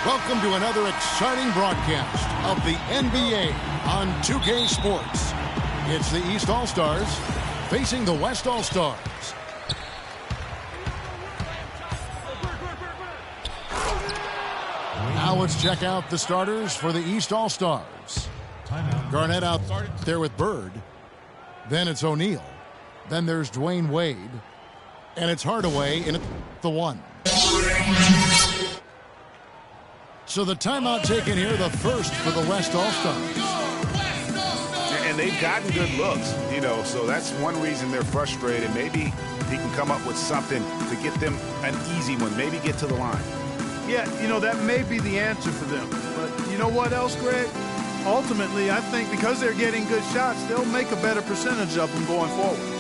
Welcome to another exciting broadcast of the NBA on 2K Sports. It's the East All-Stars facing the West All-Stars. Now let's check out the starters for the East All-Stars. Garnett out there with Bird. Then it's O'Neal. Then there's Dwayne Wade. And it's Hardaway in the 1. So the timeout taken here, the first for the West All-Stars. And they've gotten good looks, you know, so that's one reason they're frustrated. Maybe he can come up with something to get them an easy one, maybe get to the line. Yeah, you know, that may be the answer for them. But you know what else, Greg? Ultimately, I think because they're getting good shots, they'll make a better percentage of them going forward.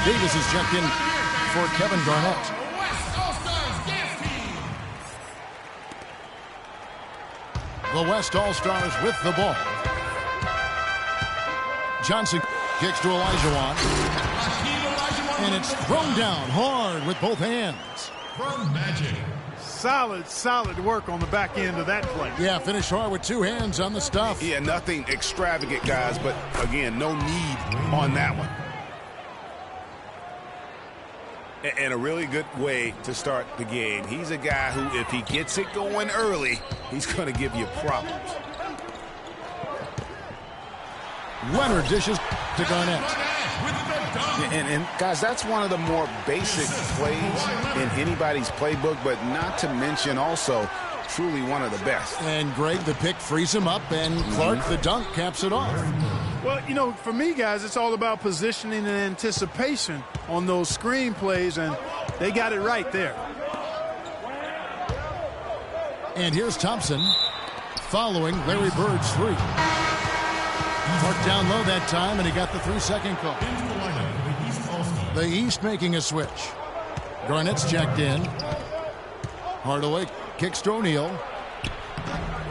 Davis is checked in for Kevin Garnett. The West All-Stars with the ball. Johnson kicks to Olajuwon. And it's thrown down hard with both hands. From Magic. Solid work on the back end of that play. Yeah, finish hard with two hands on the stuff. Yeah, nothing extravagant, guys, but again, no need on that one. And a really good way to start the game. He's a guy who, if he gets it going early, he's going to give you problems. Leonard dishes to Garnett. And guys, that's one of the more basic plays in anybody's playbook, but not to mention also truly one of the best. And Greg, the pick frees him up, and Clark, the dunk, caps it off. Well, you know, for me, guys, it's all about positioning and anticipation on those screen plays, and they got it right there. And here's Thompson following Larry Bird's three. Marked down low that time, and he got the 3-second call. The East making a switch. Garnett's checked in. Hardaway kicks to O'Neal.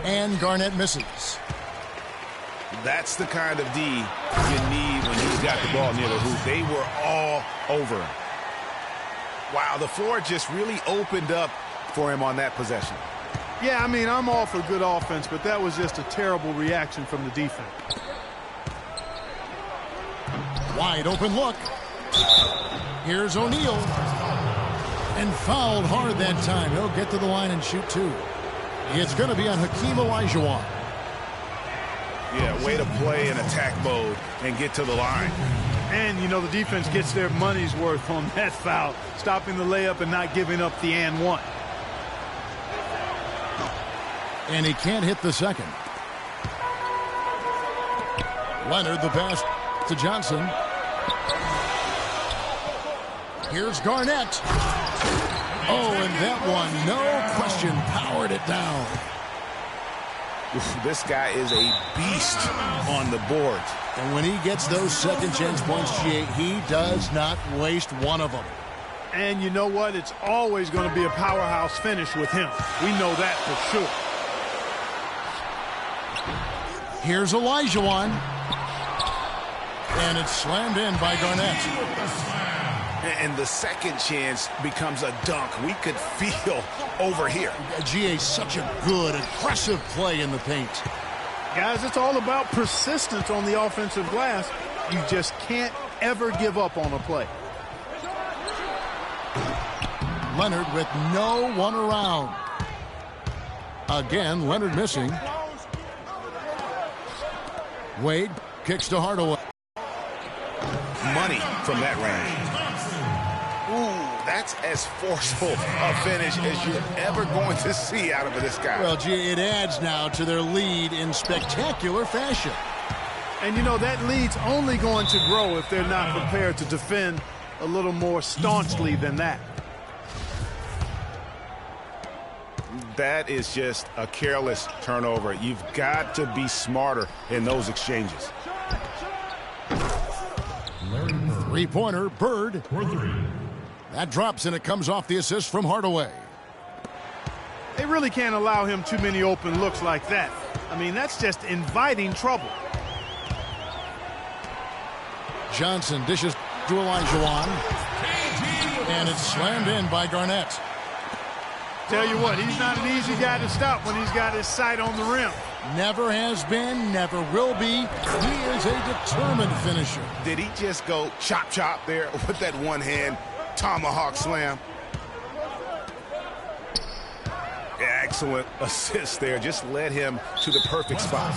And Garnett misses. That's the kind of D you need when he's got the ball near the hoop. They were all over him. Wow, the floor just really opened up for him on that possession. Yeah, I mean, I'm all for good offense, but that was just a terrible reaction from the defense. Wide open look. Here's O'Neal. And fouled hard that time. He'll get to the line and shoot two. It's going to be on Hakeem Olajuwon. Yeah, way to play in attack mode and get to the line. And, you know, the defense gets their money's worth on that foul, stopping the layup and not giving up the and one. And he can't hit the second. Leonard, the pass to Johnson. Here's Garnett. Oh, and that one, no question, powered it down. This guy is a beast on the board. And when he gets those second chance points, GA, he does not waste one of them. And you know what? It's always going to be a powerhouse finish with him. We know that for sure. Here's Olajuwon. And it's slammed in by Garnett. And the second chance becomes a dunk. We could feel over here. GA, such a good, aggressive play in the paint. Guys, it's all about persistence on the offensive glass. You just can't ever give up on a play. Leonard with no one around. Again, Leonard missing. Wade kicks to Hardaway. Money from that range. Ooh, that's as forceful a finish as you're ever going to see out of this guy. Well, gee, it adds now to their lead in spectacular fashion. And, you know, that lead's only going to grow if they're not prepared to defend a little more staunchly than that. That is just a careless turnover. You've got to be smarter in those exchanges. Three-pointer, Bird. That drops, and it comes off the assist from Hardaway. They really can't allow him too many open looks like that. I mean, that's just inviting trouble. Johnson dishes to Olajuwon. And it's slammed in by Garnett. Tell you what, he's not an easy guy to stop when he's got his sight on the rim. Never has been, never will be. He is a determined finisher. Did he just go chop chop there with that one-hand tomahawk slam? Excellent assist there. Just led him to the perfect spot.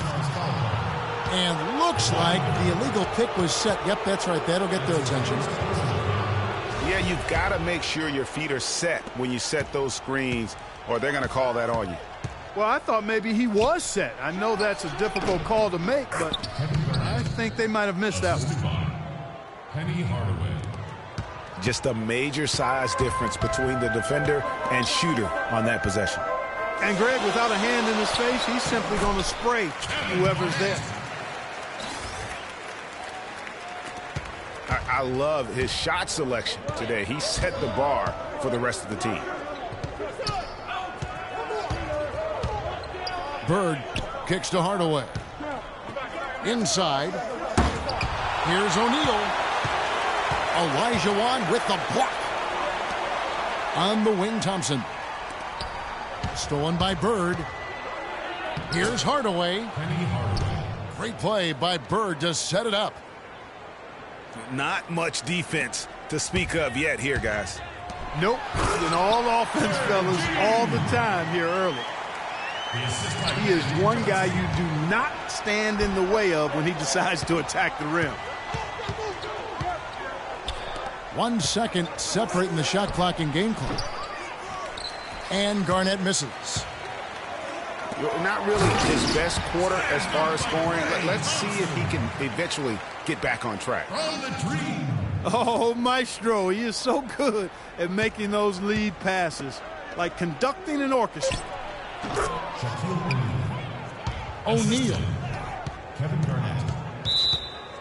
And looks like the illegal pick was set. Yep, that's right. That'll get their attention. Yeah, you've got to make sure your feet are set when you set those screens, or they're going to call that on you. Well, I thought maybe he was set. I know that's a difficult call to make, but I think they might have missed that one. Just a major size difference between the defender and shooter on that possession. And Greg, without a hand in his face, he's simply going to spray whoever's there. I love his shot selection today. He set the bar for the rest of the team. Bird kicks to Hardaway. Inside. Here's O'Neal. Olajuwon with the block. On the wing, Thompson. Stolen by Bird. Here's Hardaway. Great play by Bird to set it up. Not much defense to speak of yet here, guys. Nope. And all offense, fellas, all the time here early. He is one guy you do not stand in the way of when he decides to attack the rim. 1 second separating the shot clock and game clock. And Garnett misses. Not really his best quarter as far as scoring. Let's see if he can eventually get back on track. Oh, Maestro, he is so good at making those lead passes, like conducting an orchestra. O'Neal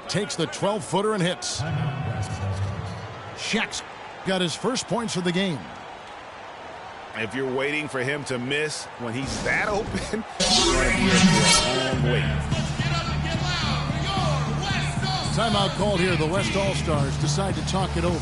takes the 12-footer and hits. Shaq's got his first points of the game. If you're waiting for him to miss when he's that open, you're going to be a long wait. Timeout called here. The West All-Stars decide to talk it over.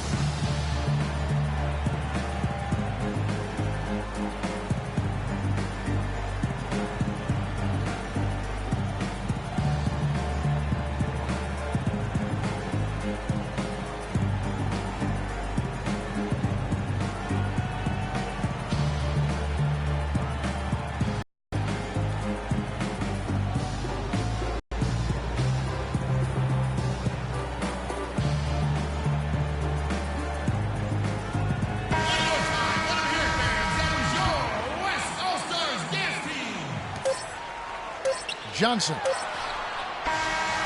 Johnson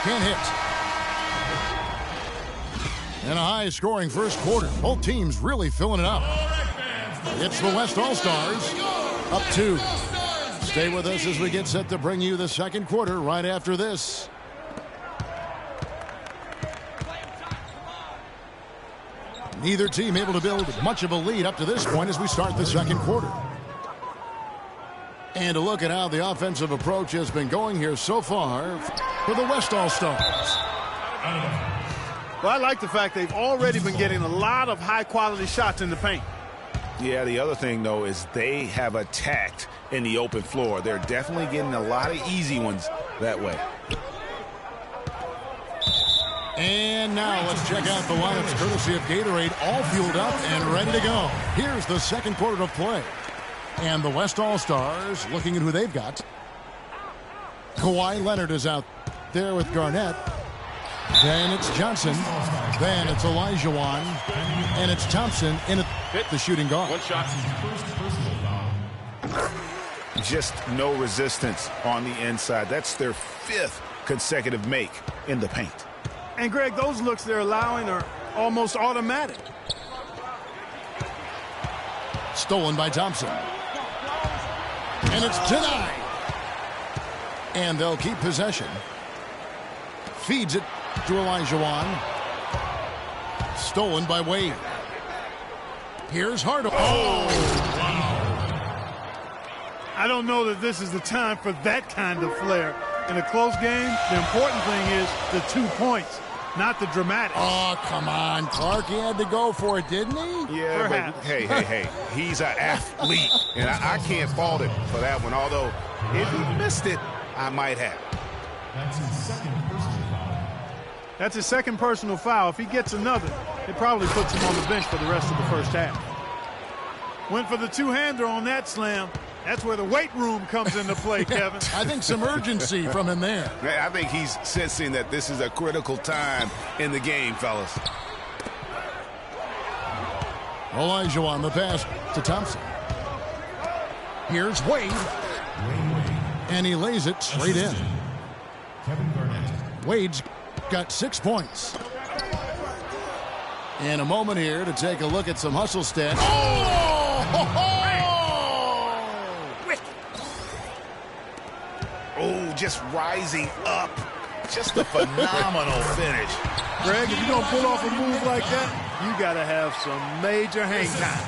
can't hit. And a high-scoring first quarter. Both teams really filling it up. It's the West All-Stars up 2. Stay with us as we get set to bring you the second quarter right after this. Neither team able to build much of a lead up to this point as we start the second quarter. And a look at how the offensive approach has been going here so far for the West All-Stars. Well, I like the fact they've already been getting a lot of high-quality shots in the paint. Yeah, the other thing, though, is they have attacked in the open floor. They're definitely getting a lot of easy ones that way. And now let's check out the lineups courtesy of Gatorade, all fueled up and ready to go. Here's the second quarter of play. And the West All-Stars looking at who they've got. Kawhi Leonard is out there with Garnett. Then it's Johnson. Then it's Olajuwon. And it's Thompson in the shooting guard. One shot. Just no resistance on the inside. That's their 5th consecutive make in the paint. And, Greg, those looks they're allowing are almost automatic. Stolen by Thompson. And it's denied. And they'll keep possession. Feeds it to Olajuwon. Stolen by Wade. Here's Hardaway. I don't know that this is the time for that kind of flair. In a close game, the important thing is the 2 points, not the dramatic. Oh, come on, Clark. He had to go for it, didn't he? Yeah, but hey. He's an athlete, and I can't fault him for that one. Although, if he missed it, I might have. That's his second personal foul. That's his second personal foul. If he gets another, it probably puts him on the bench for the rest of the first half. Went for the two-hander on that slam. That's where the weight room comes into play, Kevin. I think some urgency from him there. I think he's sensing that this is a critical time in the game, fellas. Olajuwon, the pass to Thompson. Here's Wade. And he lays it straight in. Kevin Garnett. Wade's got 6 points. In a moment here to take a look at some hustle stats. Oh, just rising up. Just a phenomenal finish. Greg, if you're going to pull off a move like that, you got to have some major hang time.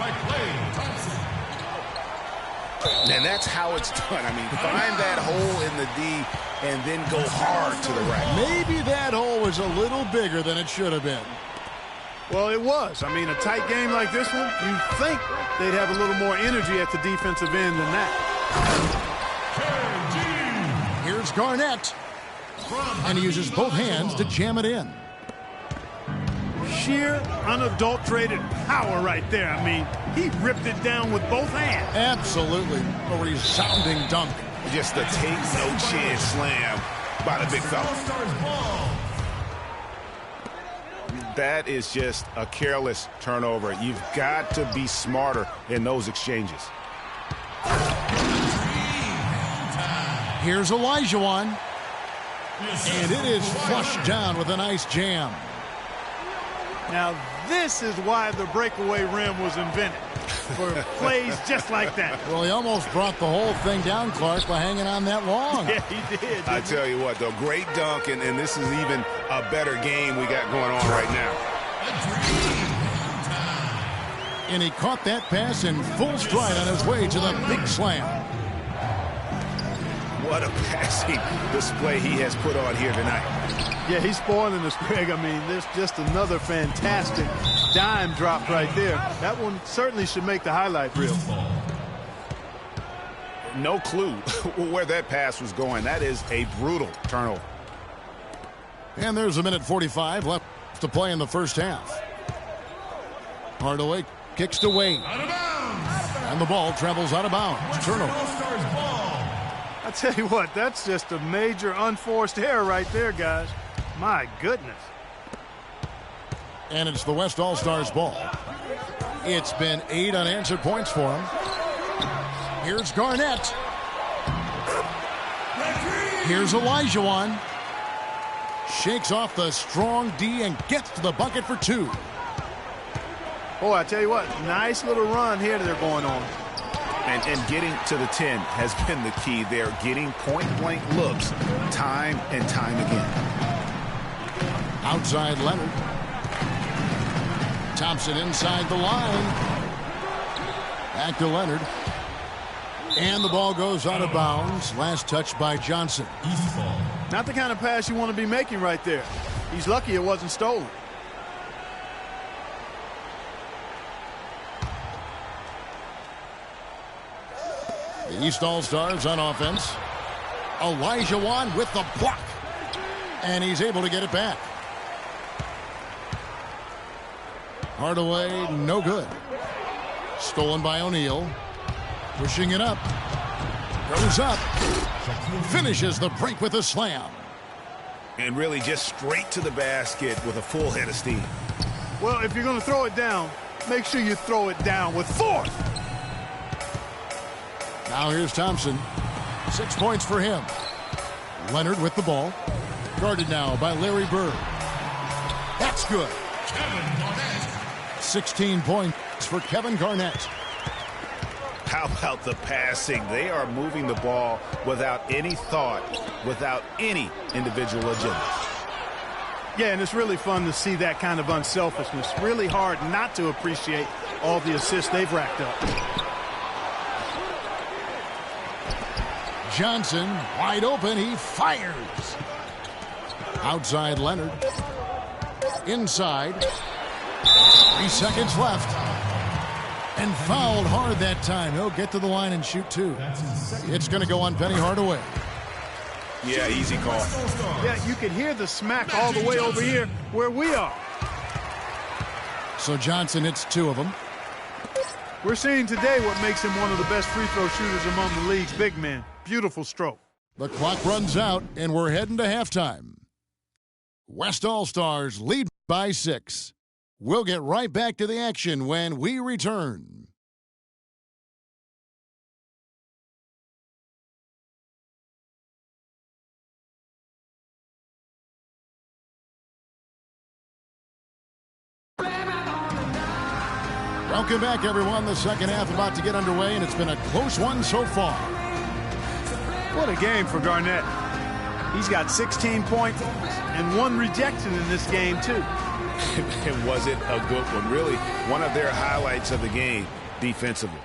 And that's how it's done. I mean, find that hole in the D and then go hard to the rack. Maybe that hole was a little bigger than it should have been. Well, it was. I mean, a tight game like this one, you'd think they'd have a little more energy at the defensive end than that. Here's Garnett. And he uses both hands to jam it in. Sheer, unadulterated power right there. I mean, he ripped it down with both hands. Absolutely. A resounding dunk. Just a take-no-chance slam by the big fella. That is just a careless turnover. You've got to be smarter in those exchanges. Here's Olajuwon. And it is flushed down with a nice jam. Now, this is why the breakaway rim was invented. For plays just like that. Well, he almost brought the whole thing down, Clark, by hanging on that long. Yeah, he did. I tell you what, though, great dunk, and this is even a better game we got going on right now. And he caught that pass in full stride on his way to the big slam. What a passing display he has put on here tonight. Yeah, he's spoiling us, Greg. I mean, there's just another fantastic dime drop right there. That one certainly should make the highlight reel. No clue where that pass was going. That is a brutal turnover. And there's a minute 45 left to play in the first half. Hardaway kicks to Wade. And the ball travels out of bounds. Turnover. I tell you what, that's just a major unforced error right there, guys. My goodness. And it's the West All-Stars ball. It's been 8 unanswered points for him. Here's Garnett. Here's Olajuwon. Shakes off the strong D and gets to the bucket for 2. Boy, I tell you what, nice little run here they're going on. And getting to the 10 has been the key there. Getting point-blank looks time and time again. Outside Leonard. Thompson inside the line. Back to Leonard. And the ball goes out of bounds. Last touch by Johnson. Not the kind of pass you want to be making right there. He's lucky it wasn't stolen. The East All-Stars on offense. Olajuwon with the block. And he's able to get it back. Hardaway, no good. Stolen by O'Neal. Pushing it up. Goes up. Finishes the break with a slam. And really just straight to the basket with a full head of steam. Well, if you're going to throw it down, make sure you throw it down with force. Now here's Thompson. 6 points for him. Leonard with the ball. Guarded now by Larry Bird. That's good. 16 points for Kevin Garnett. How about the passing? They are moving the ball without any thought, without any individual agenda. Yeah, and it's really fun to see that kind of unselfishness. Really hard not to appreciate all the assists they've racked up. Johnson, wide open, he fires. Outside Leonard. Inside. 3 seconds left. And fouled hard that time. He'll get to the line and shoot two. It's going to go on Penny Hardaway. Yeah, easy call. Yeah, you can hear the smack all the way over here where we are. So Johnson hits 2 of them. We're seeing today what makes him one of the best free throw shooters among the league's big men. Beautiful stroke. The clock runs out, and we're heading to halftime. West All-Stars lead by 6. We'll get right back to the action when we return. Welcome back, everyone. The second half about to get underway, and it's been a close one so far. What a game for Garnett. He's got 16 points and 1 rejection in this game, too. And was it a good one? Really, one of their highlights of the game defensively.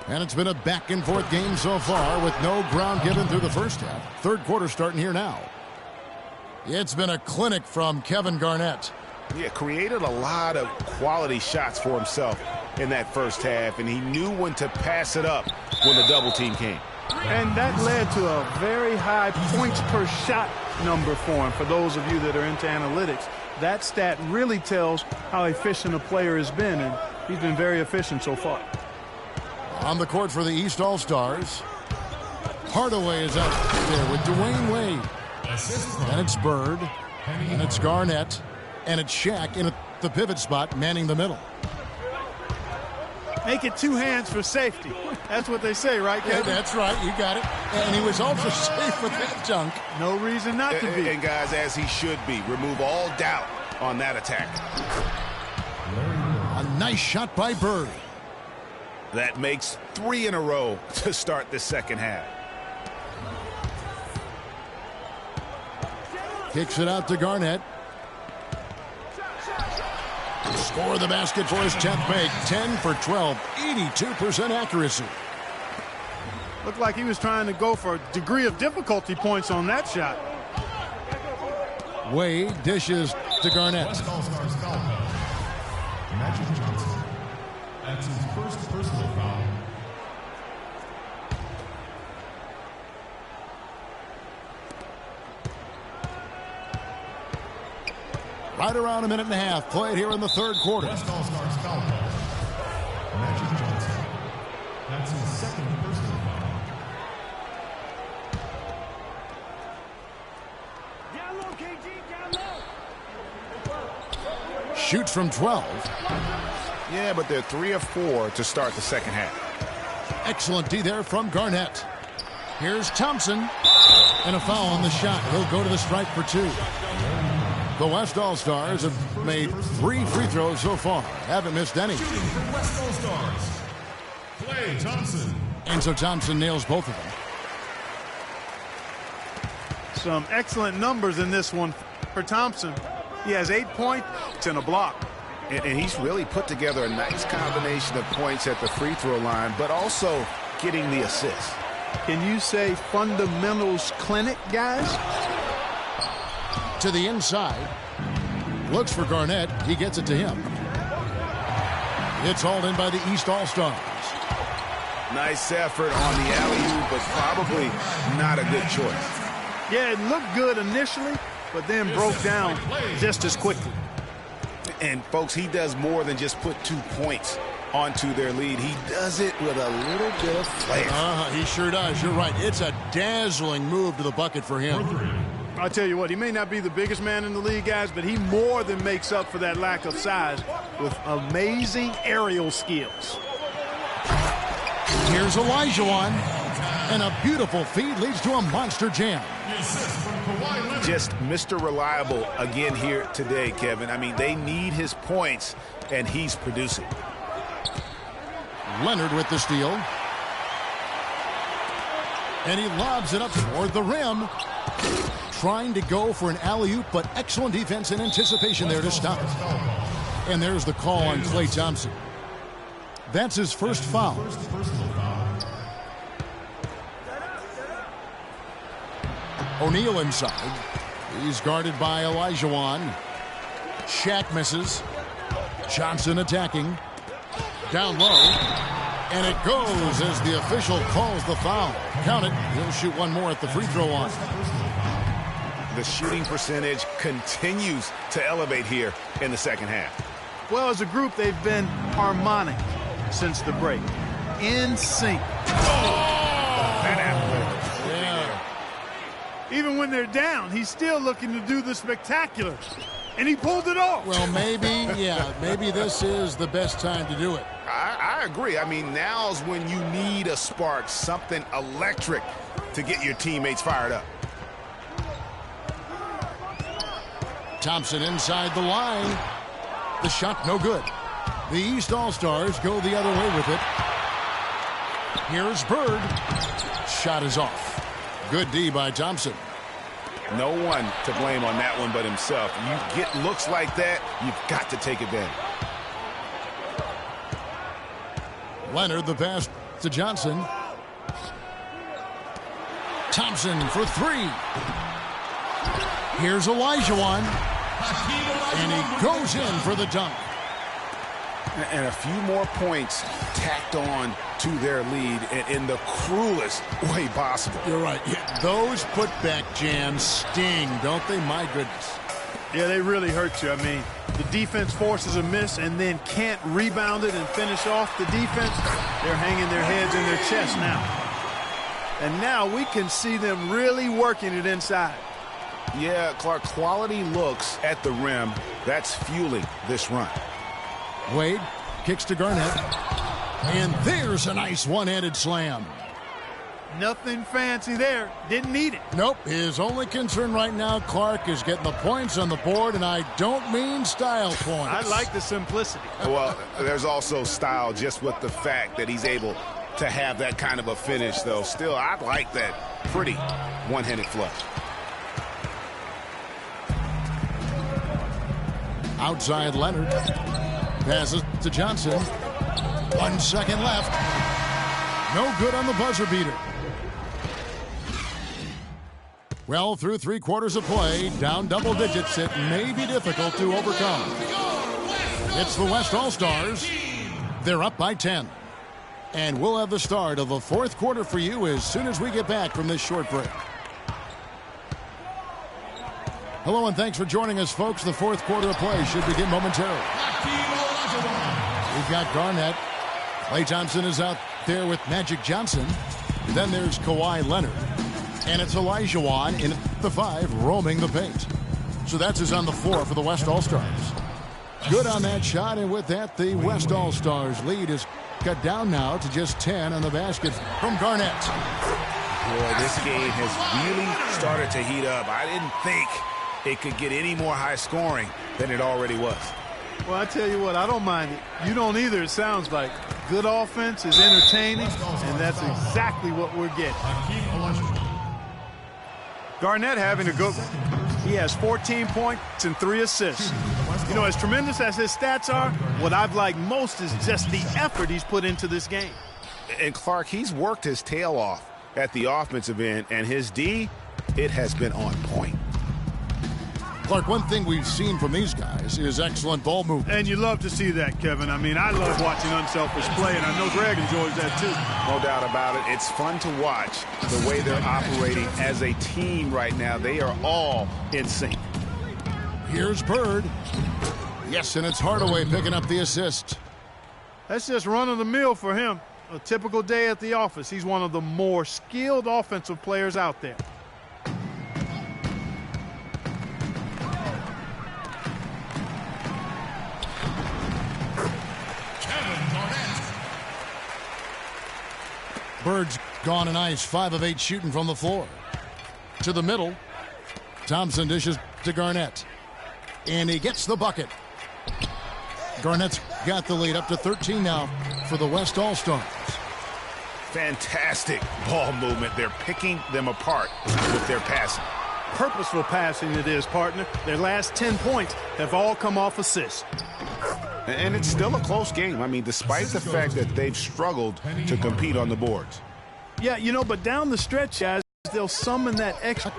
And it's been a back-and-forth game so far with no ground given through the first half. Third quarter starting here now. It's been a clinic from Kevin Garnett. Yeah, created a lot of quality shots for himself in that first half, and he knew when to pass it up when the double team came. And that led to a very high points per shot number for him. For those of you that are into analytics, that stat really tells how efficient a player has been, and he's been very efficient so far. On the court for the East All-Stars, Hardaway is out there with Dwayne Wade. And it's Bird, and it's Garnett, and it's Shaq in the pivot spot, manning the middle. Make it 2 hands for safety. That's what they say, right, Kevin? Yeah, that's right. You got it. And he was also safe with that dunk. No reason not to be. And, guys, as he should be, remove all doubt on that attack. A nice shot by Bird. That makes 3 in a row to start the second half. Kicks it out to Garnett. Score the basket for his 10th make. 10 for 12. 82% accuracy. Looked like he was trying to go for a degree of difficulty points on that shot. Wade dishes to Garnett. West All-Stars foul call. Magic Johnson. That's his first personal foul. Right around a minute and a half played here in the third quarter. West All-Stars foul call. Magic Johnson. That's his second personal foul. Down low, KG, down low. Shoots from 12. Yeah, but they're 3 of 4 to start the second half. Excellent D there from Garnett. Here's Thompson. And a foul on the shot. He'll go to the stripe for 2. The West All-Stars have made 3 free throws so far. Haven't missed any. Shooting for West All-Stars. Klay Thompson. And so Thompson nails both of them. Some excellent numbers in this one for Thompson. He has 8 points and a block. And he's really put together a nice combination of points at the free throw line, but also getting the assist. Can you say fundamentals clinic, guys? To the inside. Looks for Garnett. He gets it to him. It's hauled in by the East All-Stars. Nice effort on the alley-oop, but probably not a good choice. Yeah, it looked good initially, but then broke down just as quickly. And, folks, he does more than just put 2 points onto their lead. He does it with a little bit of flair. He sure does. You're right. It's a dazzling move to the bucket for him. I'll tell you what, he may not be the biggest man in the league, guys, but he more than makes up for that lack of size with amazing aerial skills. Here's Elijah one. And a beautiful feed leads to a monster jam. Just Mr. Reliable again here today, Kevin. I mean, they need his points, and he's producing. Leonard with the steal. And he lobs it up toward the rim. Trying to go for an alley-oop, but excellent defense and anticipation there to stop it. And there's the call on Klay Thompson. That's his first foul. O'Neal inside. He's guarded by Olajuwon. Shaq misses. Johnson attacking. Down low. And it goes as the official calls the foul. Count it. He'll shoot one more at the free throw line. The shooting percentage continues to elevate here in the second half. Well, as a group, they've been harmonic since the break. In sync. Even when they're down, he's still looking to do the spectacular. And he pulled it off. Well, maybe this is the best time to do it. I agree. I mean, now's when you need a spark, something electric to get your teammates fired up. Thompson inside the line. The shot no good. The East All-Stars go the other way with it. Here's Bird. Shot is off. Good D by Thompson. No one to blame on that one but himself. You get looks like that, you've got to take advantage. Leonard, the pass to Johnson. Thompson for three. Here's Olajuwon. And he goes in for the dunk. And a few more points tacked on to their lead in the cruelest way possible. You're right. Yeah, those putback jams sting, don't they? My goodness. Yeah, they really hurt you. I mean, the defense forces a miss and then can't rebound it and finish off the defense. They're hanging their heads in their chest now. And now we can see them really working it inside. Yeah, Clark, quality looks at the rim. That's fueling this run. Wade kicks to Garnett. And there's a nice one-handed slam. Nothing fancy there. Didn't need it. Nope. His only concern right now, Clark, is getting the points on the board, and I don't mean style points. I like the simplicity. Well, there's also style just with the fact that he's able to have that kind of a finish, though. Still, I like that pretty one-handed flush. Outside Leonard. Passes to Johnson. 1 second left. No good on the buzzer beater. Well, through 3 quarters of play, down double digits, it may be difficult to overcome. It's the West All-Stars. They're up by 10. And we'll have the start of the 4th quarter for you as soon as we get back from this short break. Hello and thanks for joining us, folks. The 4th quarter of play should begin momentarily. We've got Garnett. Klay Thompson is out there with Magic Johnson. Then there's Kawhi Leonard. And it's Olajuwon in the 5 roaming the paint. So that's his on the floor for the West All-Stars. Good on that shot, and with that, the West All-Stars lead is cut down now to just 10 on the basket from Garnett. Boy, this game has really started to heat up. I didn't think it could get any more high scoring than it already was. Well, I tell you what, I don't mind it. You don't either, it sounds like. Good offense is entertaining, and that's exactly what we're getting. Garnett having a good one. He has 14 points and 3 assists. You know, as tremendous as his stats are, what I've liked most is just the effort he's put into this game. And Clark, he's worked his tail off at the offensive end, and his D, it has been on point. Clark, one thing we've seen from these guys is excellent ball movement. And you love to see that, Kevin. I mean, I love watching unselfish play, and I know Greg enjoys that too. No doubt about it. It's fun to watch the way they're operating as a team right now. They are all in sync. Here's Bird. Yes, and it's Hardaway picking up the assist. That's just run-of-the-mill for him. A typical day at the office. He's one of the more skilled offensive players out there. Bird's Gone and ice, 5 of 8 shooting from the floor. To the middle. Thompson dishes to Garnett. And he gets the bucket. Garnett's got the lead up to 13 now for the West All-Stars. Fantastic ball movement. They're picking them apart with their passing. Purposeful passing it is, partner. Their last 10 points have all come off assists. And it's still a close game. I mean, despite the fact that they've struggled to compete on the boards. Yeah, you know, but down the stretch, guys, they'll summon that extra.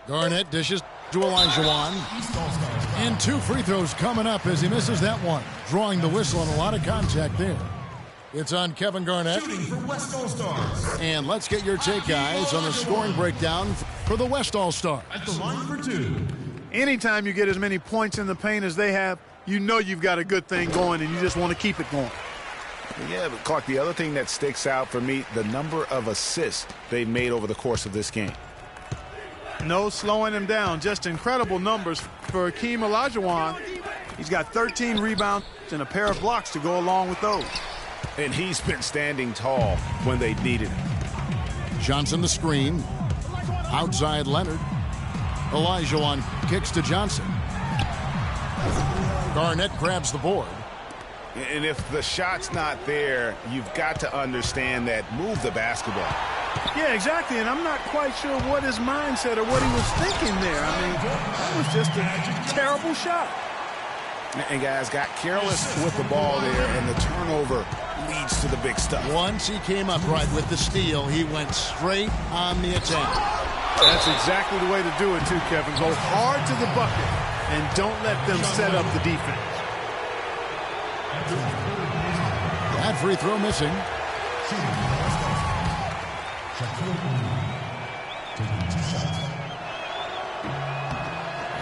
Garnett dishes to Olajuwon. And 2 free throws coming up as he misses that one. Drawing the whistle and a lot of contact there. It's on Kevin Garnett. And let's get your take, guys, on the scoring breakdown for the West All-Stars. At the line for 2. Anytime you get as many points in the paint as they have, you know you've got a good thing going, and you just want to keep it going. Yeah, but Clark, the other thing that sticks out for me, the number of assists they've made over the course of this game. No slowing him down. Just incredible numbers for Hakeem Olajuwon. He's got 13 rebounds and a pair of blocks to go along with those. And he's been standing tall when they needed him. Johnson the screen. Outside Leonard. Olajuwon kicks to Johnson. Garnett grabs the board. And if the shot's not there, you've got to understand that move the basketball. Yeah, exactly, and I'm not quite sure what his mindset or what he was thinking there. I mean, that was just a terrible shot. And guys got careless with the ball there, and the turnover leads to the big stuff. Once he came up right with the steal, he went straight on the attack. That's exactly the way to do it, too, Kevin. Go hard to the bucket, and don't let them set up the defense. That free throw missing.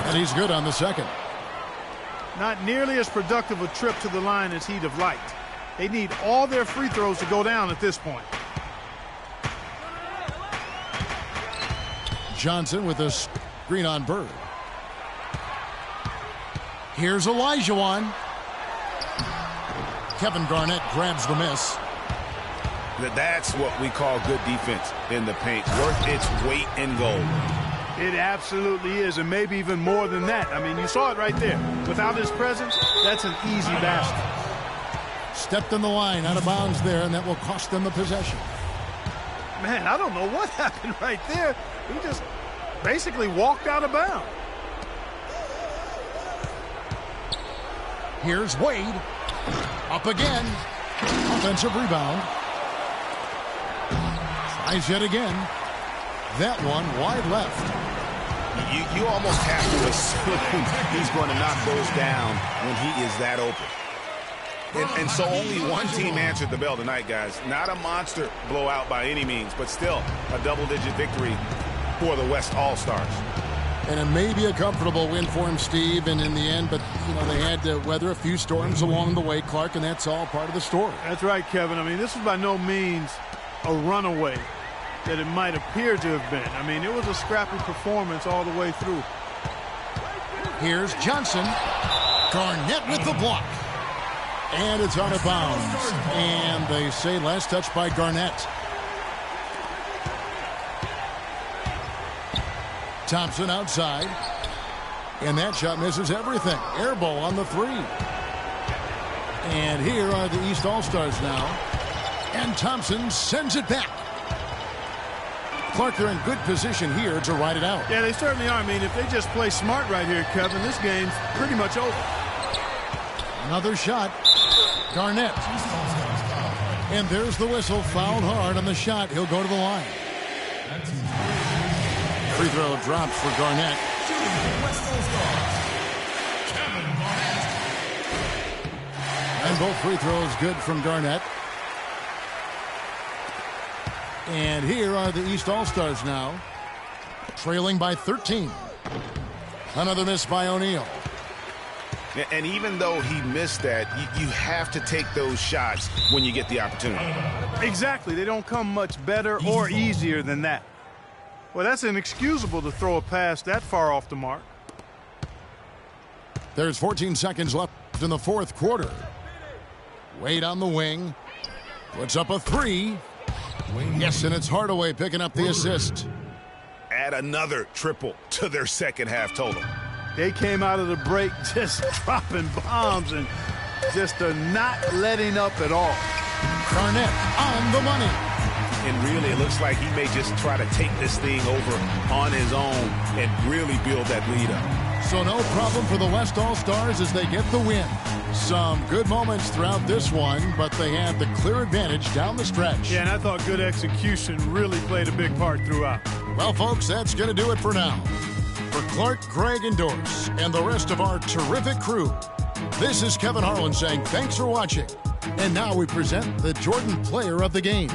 And he's good on the second. Not nearly as productive a trip to the line as he'd have liked. They need all their free throws to go down at this point. Johnson with a screen on Bird. Here's Olajuwon. Kevin Garnett grabs the miss. That's what we call good defense in the paint. Worth its weight in gold. It absolutely is, and maybe even more than that. I mean, you saw it right there. Without his presence, that's an easy basket. Stepped in the line, out of bounds there, and that will cost them the possession. Man, I don't know what happened right there. He just basically walked out of bounds. Here's Wade. Up again. Offensive rebound. Tries yet again. That one wide left. You almost have to assume he's going to knock those down when he is that open. And so only one team answered the bell tonight, guys. Not a monster blowout by any means, but still a double-digit victory for the West All-Stars. And it may be a comfortable win for him, Steve, and in the end, but, you know, they had to weather a few storms along the way, Clark, and that's all part of the story. That's right, Kevin. I mean, this is by no means a runaway that it might appear to have been. I mean, it was a scrappy performance all the way through. Here's Johnson. Garnett with the block. And it's out of bounds. And they say last touch by Garnett. Thompson outside. And that shot misses everything. Air ball on the three. And here are the East All-Stars now. And Thompson sends it back. Clark, they're in good position here to ride it out. Yeah, they certainly are. I mean, if they just play smart right here, Kevin, this game's pretty much over. Another shot. Garnett. And there's the whistle. Fouled hard on the shot. He'll go to the line. Free throw dropped for Garnett. And both free throws good from Garnett. And here are the East All-Stars now, trailing by 13. Another miss by O'Neal. And even though he missed that, you have to take those shots when you get the opportunity. Exactly. They don't come much better or easier than that. Well, that's inexcusable to throw a pass that far off the mark. There's 14 seconds left in the fourth quarter. Wade on the wing. Puts up a three. Yes, and it's Hardaway picking up the assist. Add another triple to their second half total. They came out of the break just dropping bombs and just not letting up at all. Garnett on the money. And really, it looks like he may just try to take this thing over on his own and really build that lead up. So no problem for the West All-Stars as they get the win. Some good moments throughout this one, but they had the clear advantage down the stretch. Yeah, and I thought good execution really played a big part throughout. Well, folks, that's going to do it for now. For Clark, Greg, and Doris, and the rest of our terrific crew, this is Kevin Harlan saying thanks for watching. And now we present the Jordan Player of the Game.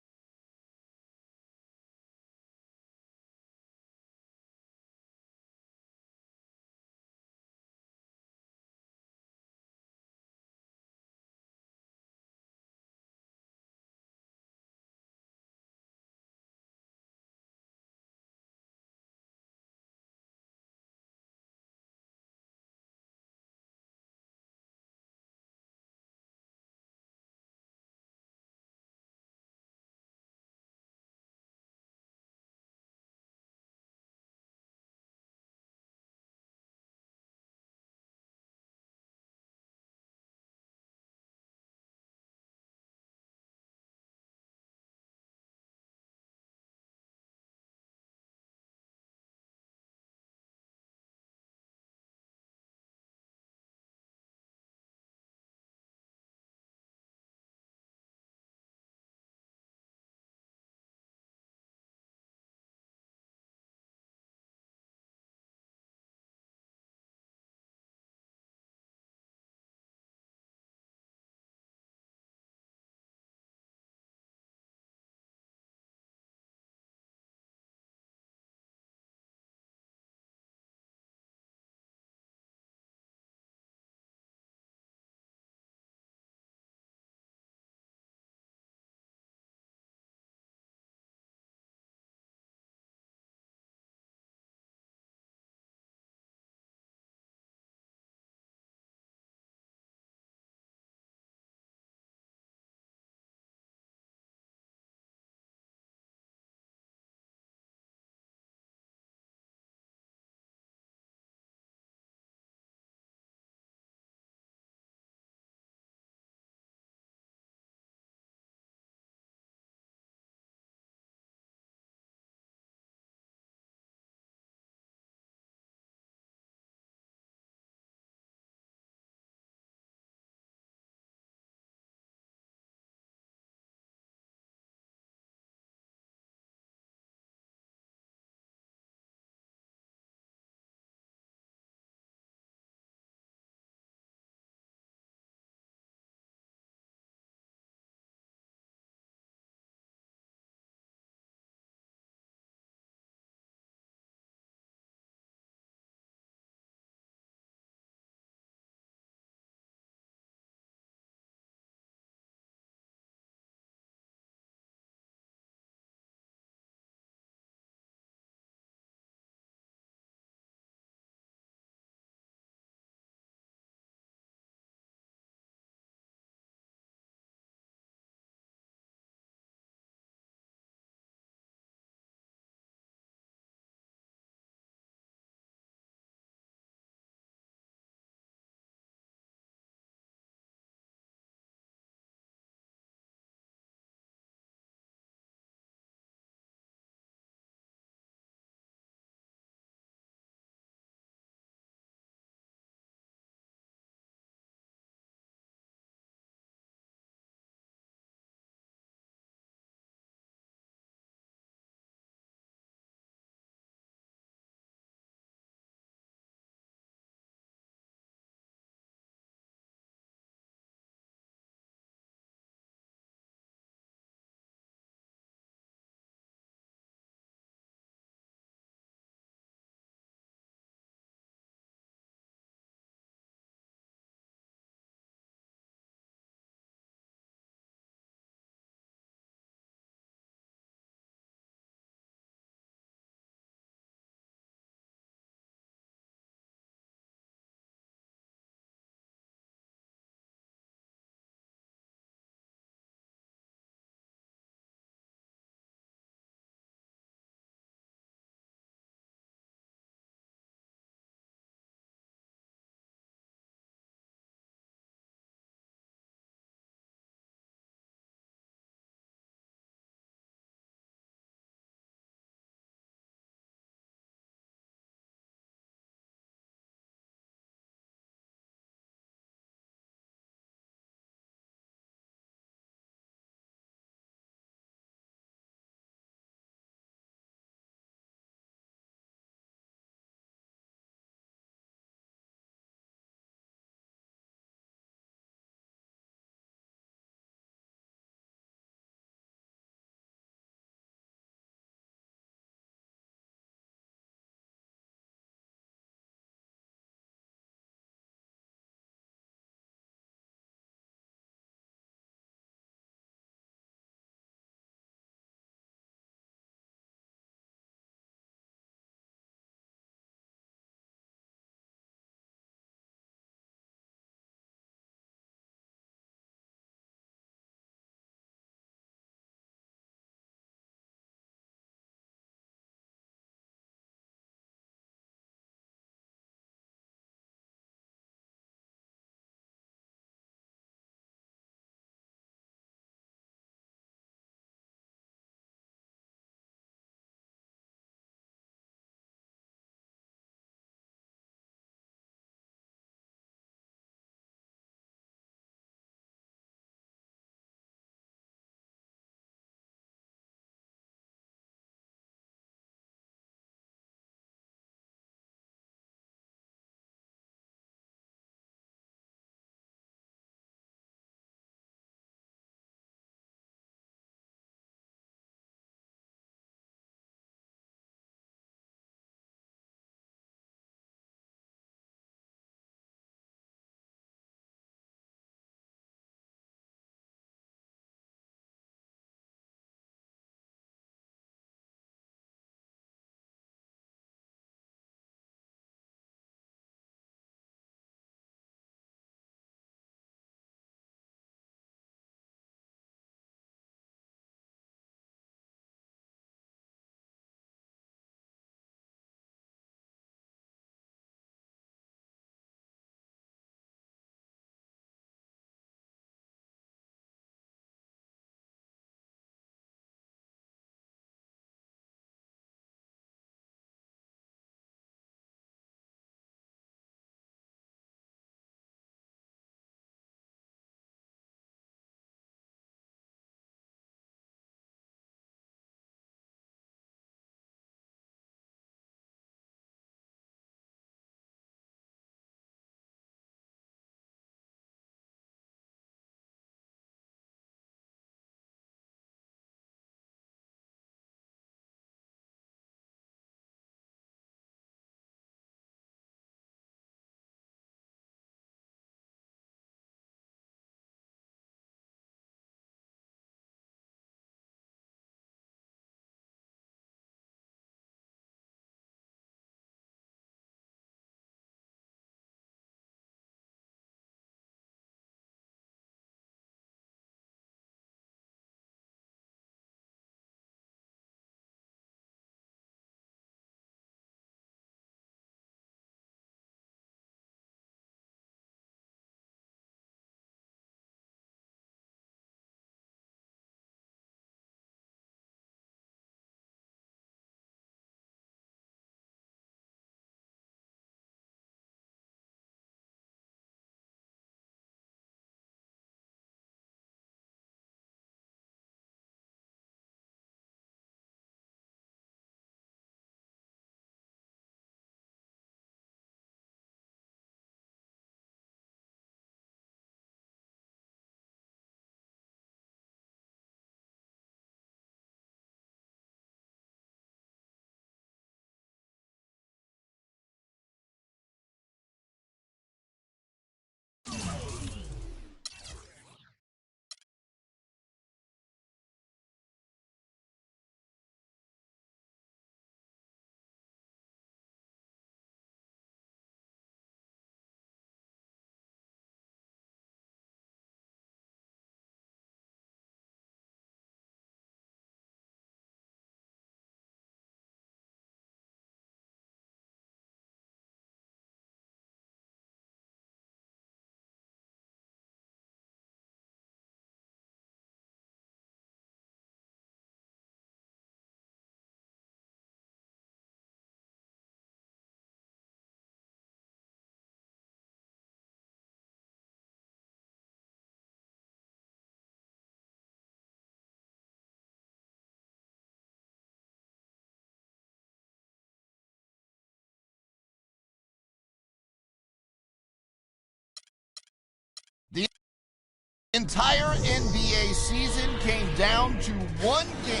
Entire NBA season came down to one game.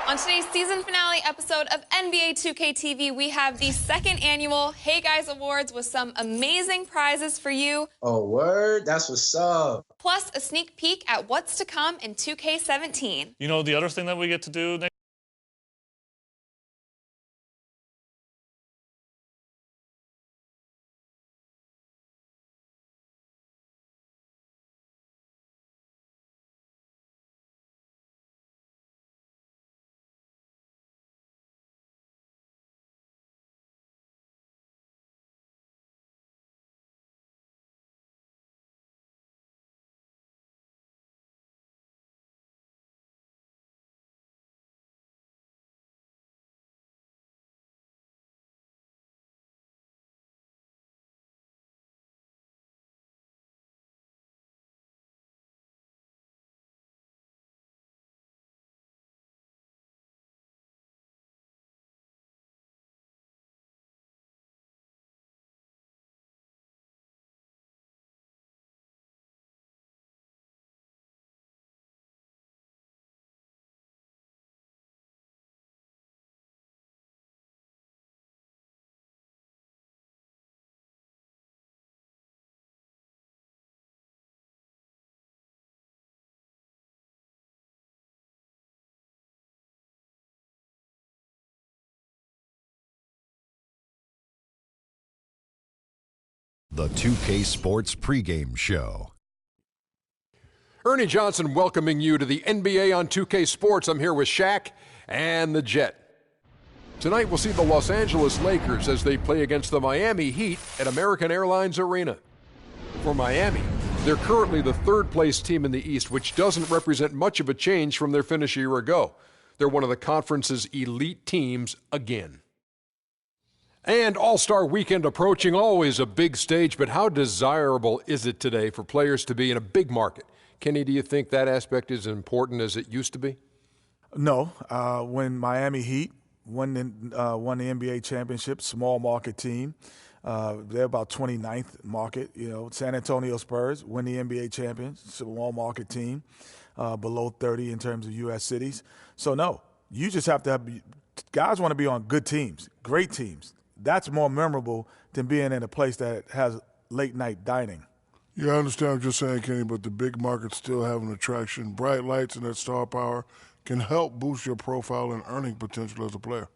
On today's season finale episode of NBA 2K TV, we have the second annual Hey Guys Awards with some amazing prizes for you. Oh, word? That's what's up. Plus a sneak peek at what's to come in 2K17. You know, the other thing that we get to do next. The 2K Sports pregame show. Ernie Johnson welcoming you to the NBA on 2K Sports. I'm here with Shaq and the Jet. Tonight we'll see the Los Angeles Lakers as they play against the Miami Heat at American Airlines Arena. For Miami, they're currently the third-place team in the East, which doesn't represent much of a change from their finish a year ago. They're one of the conference's elite teams again. And All-Star Weekend approaching, always a big stage, but how desirable is it today for players to be in a big market? Kenny, do you think that aspect is as important as it used to be? No. When Miami Heat won the NBA championship, small market team, they're about 29th market. You know, San Antonio Spurs win the NBA champion, small market team, below 30 in terms of U.S. cities. So, no, you just have to have – guys want to be on good teams, great teams. That's more memorable than being in a place that has late-night dining. Yeah, I understand what you're saying, Kenny, but the big markets still have an attraction. Bright lights and that star power can help boost your profile and earning potential as a player.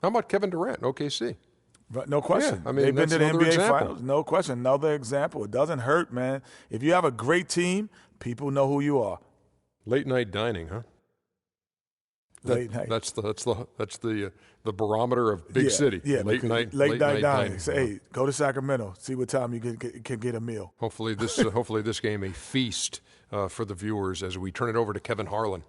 How about Kevin Durant, OKC? But no question. Yeah, I mean, they've been to the NBA example. Finals. No question. Another example. It doesn't hurt, man. If you have a great team, people know who you are. Late-night dining, huh? Late night. That's the barometer of big city. Yeah, late night dining. Say, hey, go to Sacramento. See what time you can get a meal. Hopefully this game a feast for the viewers as we turn it over to Kevin Harlan.